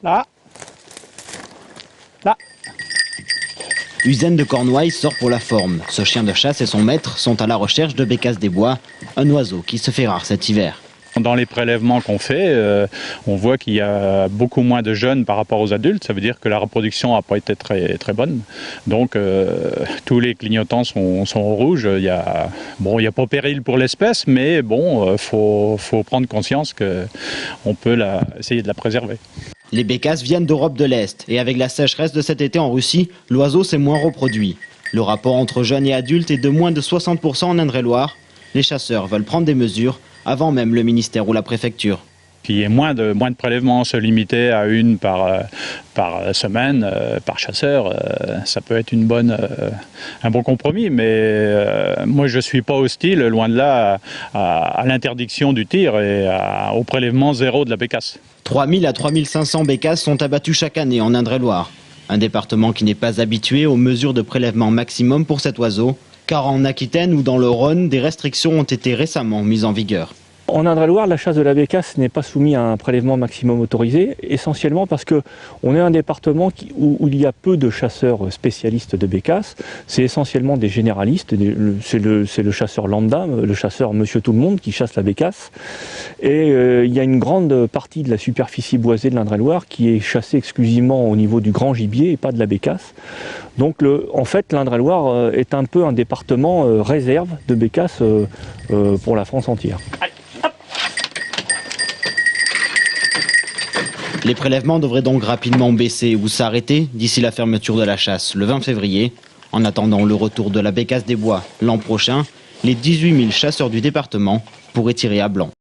Là. Là. Usaine de Cornouailles sort pour la forme. Ce chien de chasse et son maître sont à la recherche de Bécasse des Bois, un oiseau qui se fait rare cet hiver. Dans les prélèvements qu'on fait, on voit qu'il y a beaucoup moins de jeunes par rapport aux adultes. Ça veut dire que la reproduction n'a pas été très, très bonne. Donc tous les clignotants sont au rouge. Il n'y a pas péril pour l'espèce, mais bon, faut prendre conscience qu'on peut essayer de la préserver. Les bécasses viennent d'Europe de l'Est et avec la sécheresse de cet été en Russie, l'oiseau s'est moins reproduit. Le rapport entre jeunes et adultes est de moins de 60% en Indre-et-Loire. Les chasseurs veulent prendre des mesures avant même le ministère ou la préfecture. Qu'il y ait moins de prélèvements, se limiter à une par semaine, par chasseur, ça peut être un bon compromis. Mais moi, je ne suis pas hostile, loin de là, à l'interdiction du tir et au prélèvement zéro de la bécasse. 3000 à 3500 bécasses sont abattues chaque année en Indre-et-Loire. Un département qui n'est pas habitué aux mesures de prélèvement maximum pour cet oiseau, car en Aquitaine ou dans le Rhône, des restrictions ont été récemment mises en vigueur. En Indre-et-Loire, la chasse de la bécasse n'est pas soumise à un prélèvement maximum autorisé, essentiellement parce qu'on est un département où il y a peu de chasseurs spécialistes de bécasse. C'est essentiellement des généralistes, c'est le chasseur lambda, le chasseur monsieur tout le monde qui chasse la bécasse. Et il y a une grande partie de la superficie boisée de l'Indre-et-Loire qui est chassée exclusivement au niveau du grand gibier et pas de la bécasse. Donc en fait, l'Indre-et-Loire est un peu un département réserve de bécasse pour la France entière. Les prélèvements devraient donc rapidement baisser ou s'arrêter d'ici la fermeture de la chasse le 20 février. En attendant le retour de la bécasse des bois l'an prochain, les 18 000 chasseurs du département pourraient tirer à blanc.